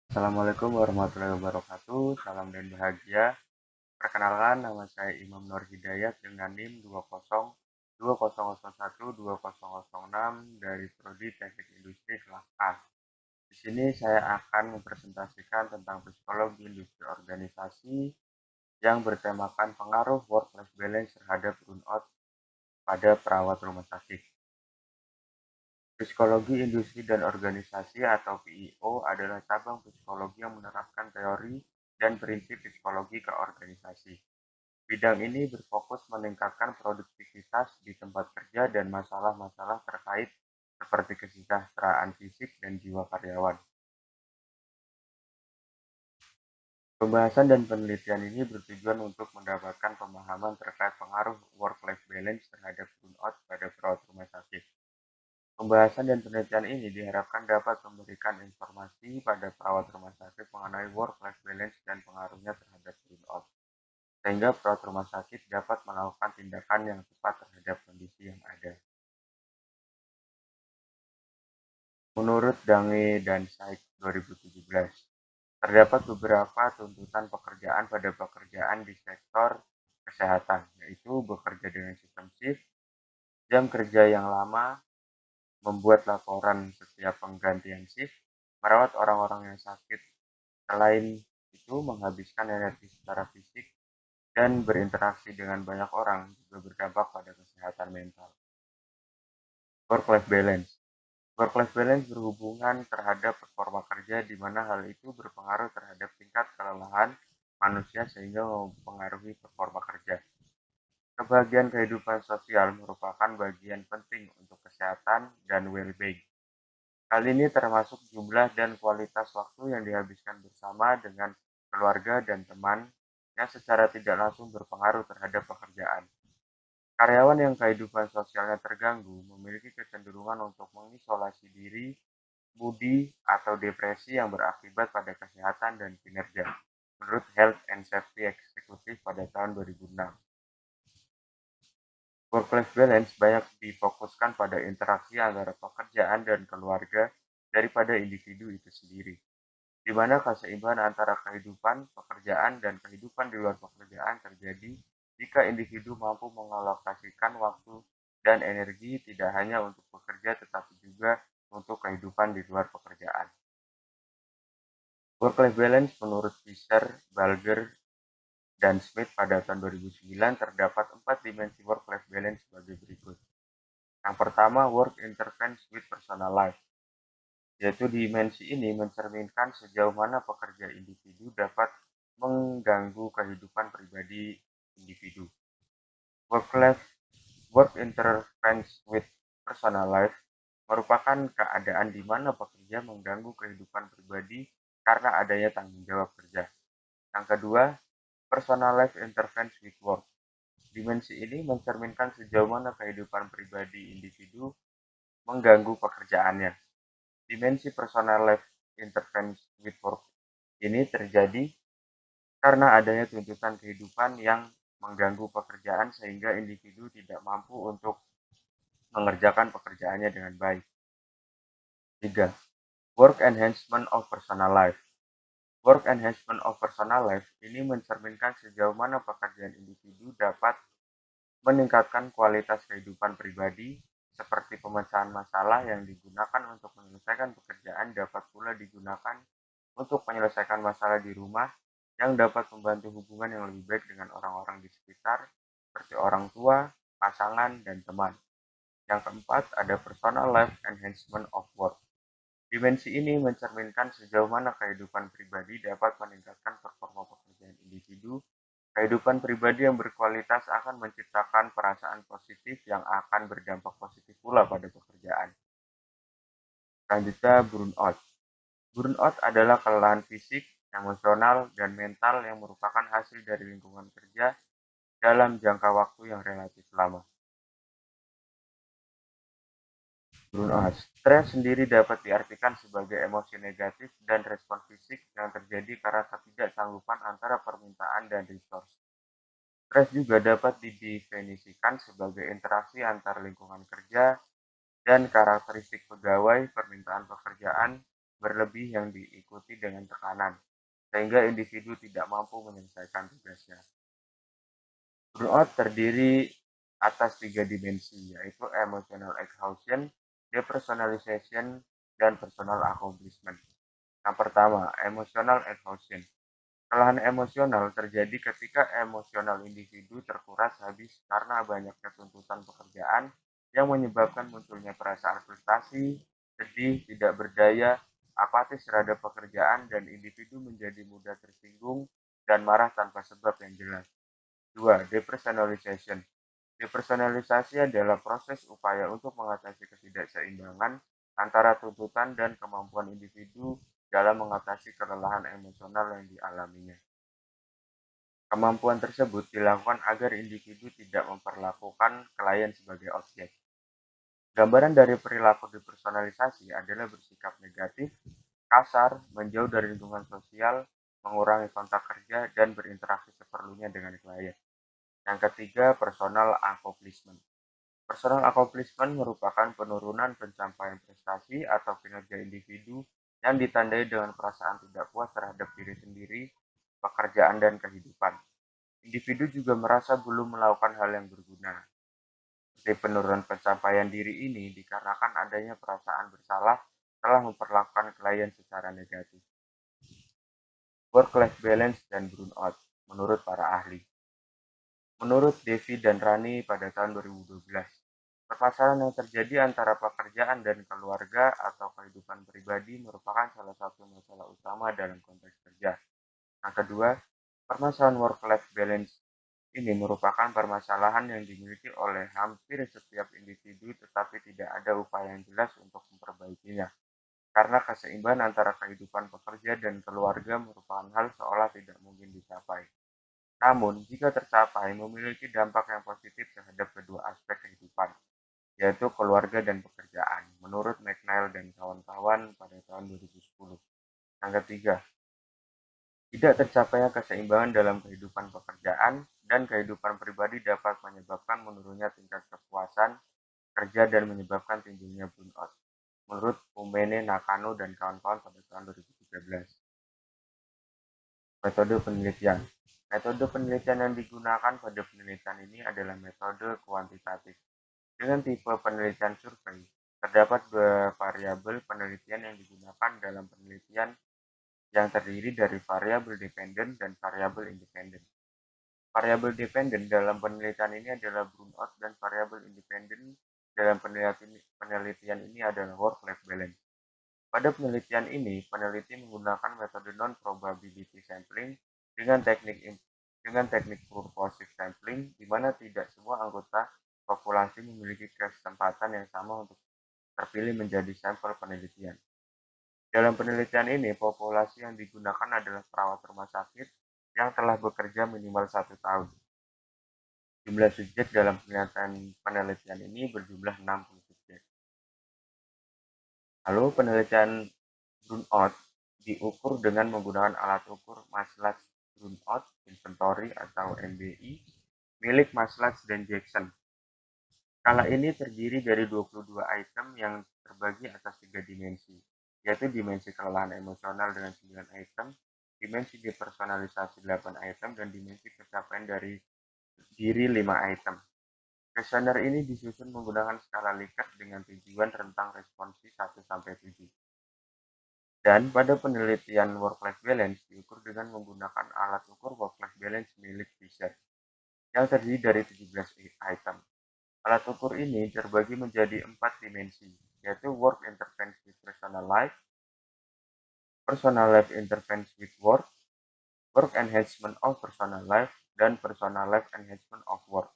Assalamualaikum warahmatullahi wabarakatuh. Salam dan bahagia. Perkenalkan, nama saya Imam Nur Hidayat dengan NIM 2020012006 dari Prodi Teknik Industri kelas A. Di sini saya akan mempresentasikan tentang psikologi industri organisasi yang bertemakan pengaruh work-life balance terhadap burnout pada perawat rumah sakit. Psikologi industri dan organisasi atau PIO adalah cabang psikologi yang menerapkan teori dan prinsip psikologi ke organisasi. Bidang ini berfokus meningkatkan produktivitas di tempat kerja dan masalah-masalah terkait seperti kesejahteraan fisik dan jiwa karyawan. Pembahasan dan penelitian ini bertujuan untuk mendapatkan pemahaman terkait pengaruh work-life balance terhadap burnout pada perawat rumah sakit. Pembahasan dan penelitian ini diharapkan dapat memberikan informasi pada perawat rumah sakit mengenai work-life balance dan pengaruhnya terhadap burnout, sehingga perawat rumah sakit dapat melakukan tindakan yang tepat terhadap kondisi yang ada. Menurut Dange dan Saik 2017, terdapat beberapa tuntutan pekerjaan pada pekerjaan di sektor kesehatan, yaitu bekerja dengan sistem shift, jam kerja yang lama, membuat laporan setiap penggantian shift, merawat orang-orang yang sakit. Selain itu, menghabiskan energi secara fisik dan berinteraksi dengan banyak orang juga berdampak pada kesehatan mental. Work-life balance. Work-life balance berhubungan terhadap performa kerja di mana hal itu berpengaruh terhadap tingkat kelelahan manusia sehingga mempengaruhi performa kerja. Kebahagiaan kehidupan sosial merupakan bagian penting untuk kesehatan dan well-being. Hal ini termasuk jumlah dan kualitas waktu yang dihabiskan bersama dengan keluarga dan teman yang secara tidak langsung berpengaruh terhadap pekerjaan. Karyawan yang kehidupan sosialnya terganggu memiliki kecenderungan untuk mengisolasi diri, moody, atau depresi yang berakibat pada kesehatan dan kinerja, menurut Health and Safety Executive pada tahun 2006. Work-life balance banyak difokuskan pada interaksi antara pekerjaan dan keluarga daripada individu itu sendiri, di mana keseimbangan antara kehidupan pekerjaan dan kehidupan di luar pekerjaan terjadi jika individu mampu mengalokasikan waktu dan energi tidak hanya untuk bekerja tetapi juga untuk kehidupan di luar pekerjaan. Work-life balance menurut Fisher, Balger, dan Smith pada tahun 2009 terdapat 4 dimensi work-life balance sebagai berikut. Yang pertama, work interference with personal life, yaitu dimensi ini mencerminkan sejauh mana pekerja individu dapat mengganggu kehidupan pribadi individu. Work-life work interference with personal life merupakan keadaan di mana pekerja mengganggu kehidupan pribadi karena adanya tanggung jawab kerja. Yang kedua, personal life interference with work. Dimensi ini mencerminkan sejauh mana kehidupan pribadi individu mengganggu pekerjaannya. Dimensi personal life interference with work ini terjadi karena adanya tuntutan kehidupan yang mengganggu pekerjaan sehingga individu tidak mampu untuk mengerjakan pekerjaannya dengan baik. 3. Work enhancement of personal life. Work enhancement of personal life ini mencerminkan sejauh mana pekerjaan individu dapat meningkatkan kualitas kehidupan pribadi, seperti pemecahan masalah yang digunakan untuk menyelesaikan pekerjaan dapat pula digunakan untuk menyelesaikan masalah di rumah yang dapat membantu hubungan yang lebih baik dengan orang-orang di sekitar, seperti orang tua, pasangan, dan teman. Yang keempat, ada personal life enhancement of work. Dimensi ini mencerminkan sejauh mana kehidupan pribadi dapat meningkatkan performa pekerjaan individu. Kehidupan pribadi yang berkualitas akan menciptakan perasaan positif yang akan berdampak positif pula pada pekerjaan. Selanjutnya, burnout. Burnout adalah kelelahan fisik, emosional, dan mental yang merupakan hasil dari lingkungan kerja dalam jangka waktu yang relatif lama. Burnout. Stres sendiri dapat diartikan sebagai emosi negatif dan respon fisik yang terjadi karena ketidaksanggupan antara permintaan dan resource. Stres juga dapat didefinisikan sebagai interaksi antar lingkungan kerja dan karakteristik pegawai, permintaan pekerjaan, berlebih yang diikuti dengan tekanan, sehingga individu tidak mampu menyelesaikan tugasnya. Burnout terdiri atas 3 dimensi, yaitu emotional exhaustion, depersonalization, dan personal accomplishment. Yang pertama, emotional exhaustion. Kelelahan emosional terjadi ketika emosional individu terkuras habis karena banyaknya tuntutan pekerjaan yang menyebabkan munculnya perasaan frustasi, sedih, tidak berdaya, apatis terhadap pekerjaan, dan individu menjadi mudah tersinggung dan marah tanpa sebab yang jelas. 2. Depersonalization. Depersonalisasi adalah proses upaya untuk mengatasi ketidakseimbangan antara tuntutan dan kemampuan individu dalam mengatasi kelelahan emosional yang dialaminya. Kemampuan tersebut dilakukan agar individu tidak memperlakukan klien sebagai objek. Gambaran dari perilaku depersonalisasi adalah bersikap negatif, kasar, menjauh dari lingkungan sosial, mengurangi kontak kerja, dan berinteraksi seperlunya dengan klien. Yang ketiga, personal accomplishment. Personal accomplishment merupakan penurunan pencapaian prestasi atau kinerja individu yang ditandai dengan perasaan tidak puas terhadap diri sendiri, pekerjaan, dan kehidupan. Individu juga merasa belum melakukan hal yang berguna. Seperti penurunan pencapaian diri ini dikarenakan adanya perasaan bersalah telah memperlakukan klien secara negatif. Work-life balance dan burnout menurut para ahli. Menurut Devi dan Rani pada tahun 2012, permasalahan yang terjadi antara pekerjaan dan keluarga atau kehidupan pribadi merupakan salah satu masalah utama dalam konteks kerja. Yang kedua, permasalahan work-life balance ini merupakan permasalahan yang dimiliki oleh hampir setiap individu tetapi tidak ada upaya yang jelas untuk memperbaikinya. Karena keseimbangan antara kehidupan pekerja dan keluarga merupakan hal seolah tidak mungkin dicapai. Namun, jika tercapai, memiliki dampak yang positif terhadap kedua aspek kehidupan, yaitu keluarga dan pekerjaan, menurut McNeil dan kawan-kawan pada tahun 2010. Yang ketiga, tidak tercapainya keseimbangan dalam kehidupan pekerjaan dan kehidupan pribadi dapat menyebabkan menurunnya tingkat kepuasan kerja dan menyebabkan timbulnya burnout, menurut Umene Nakano dan kawan-kawan pada tahun 2013. Metode penelitian. Metode penelitian yang digunakan pada penelitian ini adalah metode kuantitatif. Dengan tipe penelitian survei, terdapat dua variabel penelitian yang digunakan dalam penelitian yang terdiri dari variabel dependen dan variabel independen. Variabel dependen dalam penelitian ini adalah burnout dan variabel independen dalam penelitian ini adalah work-life balance. Pada penelitian ini, peneliti menggunakan metode non-probability sampling dengan teknik purposive sampling, di mana tidak semua anggota populasi memiliki kesempatan yang sama untuk terpilih menjadi sampel penelitian. Dalam penelitian ini, populasi yang digunakan adalah perawat rumah sakit yang telah bekerja minimal 1 tahun. Jumlah subjek dalam penelitian ini berjumlah 60 subjek. Lalu penelitian burnout diukur dengan menggunakan alat ukur Maslach Burnout Inventory atau MBI milik Maslach dan Jackson. Skala ini terdiri dari 22 item yang terbagi atas 3 dimensi, yaitu dimensi kelelahan emosional dengan 9 item, dimensi depersonalisasi 8 item, dan dimensi pencapaian dari diri 5 item. Kuesioner ini disusun menggunakan skala Likert dengan tujuan rentang responsi 1-7. Dan pada penelitian work-life balance diukur dengan menggunakan alat ukur work-life balance milik Fisher yang terdiri dari 17 item. Alat ukur ini terbagi menjadi 4 dimensi, yaitu work interference with personal life interference with work, work enhancement of personal life, dan personal life enhancement of work.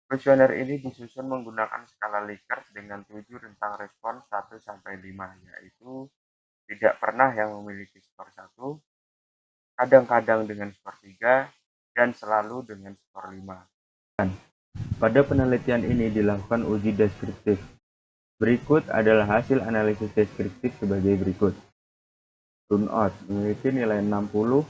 Kuesioner ini disusun menggunakan skala Likert dengan 7 rentang respon 1-5, yaitu tidak pernah yang memiliki skor 1, kadang-kadang dengan skor 3, dan selalu dengan skor 5. Pada penelitian ini dilakukan uji deskriptif. Berikut adalah hasil analisis deskriptif sebagai berikut. Burnout memiliki nilai 60,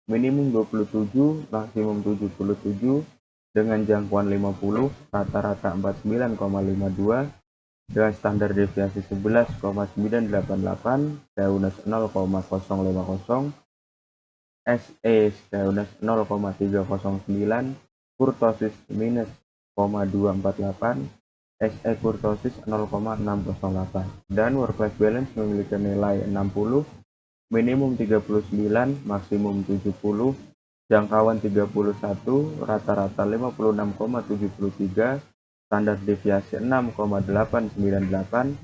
minimum 27, maksimum 77, dengan jangkauan 50, rata-rata 49,52, dengan standar deviasi 11,988, Skewness 0,050, SE Skewness 0,309, kurtosis minus 0,248, SE kurtosis 0,608, dan work-life balance memiliki nilai 60, minimum 39, maksimum 70, jangkauan 31, rata-rata 56,73, standar deviasi 6,898,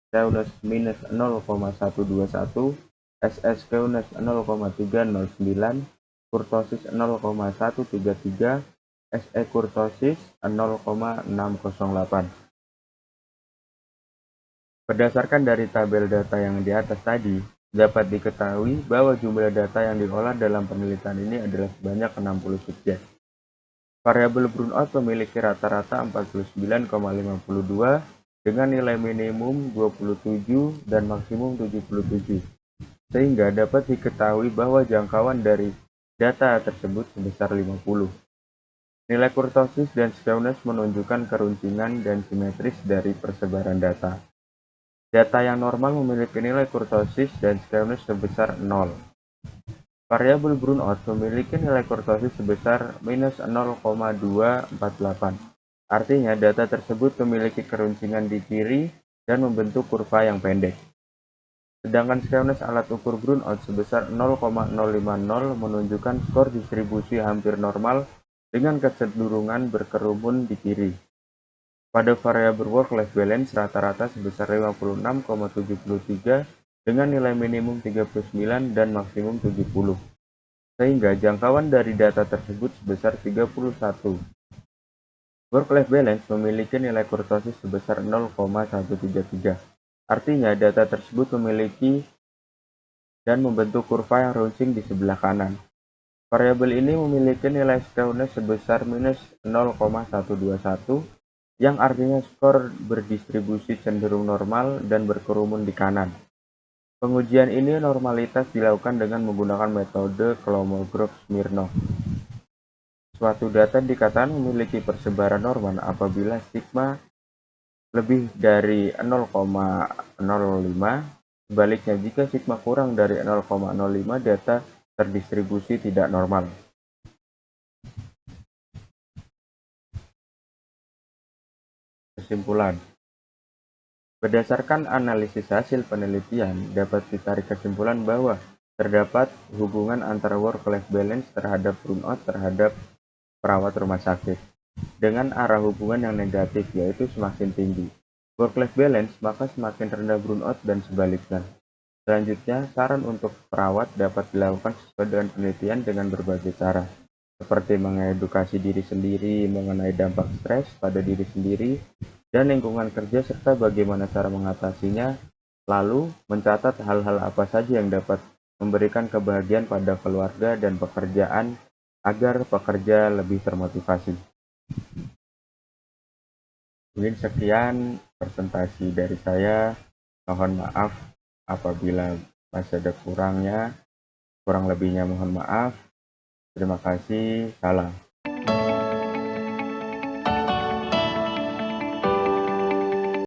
Skewness minus 0,121, SS Skewness 0,309, kurtosis 0,133, SE kurtosis 0,608. Berdasarkan dari tabel data yang di atas tadi, dapat diketahui bahwa jumlah data yang diolah dalam penelitian ini adalah sebanyak 60 subjek. Variabel Brownout memiliki rata-rata 49,52 dengan nilai minimum 27 dan maksimum 77, sehingga dapat diketahui bahwa jangkauan dari data tersebut sebesar 50. Nilai kurtosis dan skewness menunjukkan keruncingan dan simetris dari persebaran data. Data yang normal memiliki nilai kurtosis dan skewness sebesar 0. Variabel Brownout memiliki nilai kurtosis sebesar minus 0,248. Artinya data tersebut memiliki keruncingan di kiri dan membentuk kurva yang pendek. Sedangkan skewness alat ukur Brownout sebesar 0,050 menunjukkan skor distribusi hampir normal dengan kecenderungan berkerumun di kiri. Pada variabel work-life balance rata-rata sebesar 56,73 dengan nilai minimum 39 dan maksimum 70, sehingga jangkauan dari data tersebut sebesar 31. Work-life balance memiliki nilai kurtosis sebesar 0,133. Artinya data tersebut memiliki dan membentuk kurva yang runcing di sebelah kanan. Variabel ini memiliki nilai skewness sebesar minus 0,121, yang artinya skor berdistribusi cenderung normal dan berkerumun di kanan. Pengujian ini normalitas dilakukan dengan menggunakan metode Kolmogorov-Smirnov. Suatu data dikatakan memiliki persebaran normal apabila sigma lebih dari 0,05, sebaliknya jika sigma kurang dari 0,05 data terdistribusi tidak normal. Kesimpulan. Berdasarkan analisis hasil penelitian, dapat ditarik kesimpulan bahwa terdapat hubungan antara work-life balance terhadap burnout terhadap perawat rumah sakit, dengan arah hubungan yang negatif, yaitu semakin tinggi work-life balance, maka semakin rendah burnout dan sebaliknya. Selanjutnya, saran untuk perawat dapat dilakukan sesuai dengan penelitian dengan berbagai cara, seperti mengedukasi diri sendiri mengenai dampak stres pada diri sendiri dan lingkungan kerja serta bagaimana cara mengatasinya, lalu mencatat hal-hal apa saja yang dapat memberikan kebahagiaan pada keluarga dan pekerjaan agar pekerja lebih termotivasi. Mungkin sekian presentasi dari saya. Mohon maaf apabila masih ada kurang lebihnya mohon maaf. Terima kasih. Salam.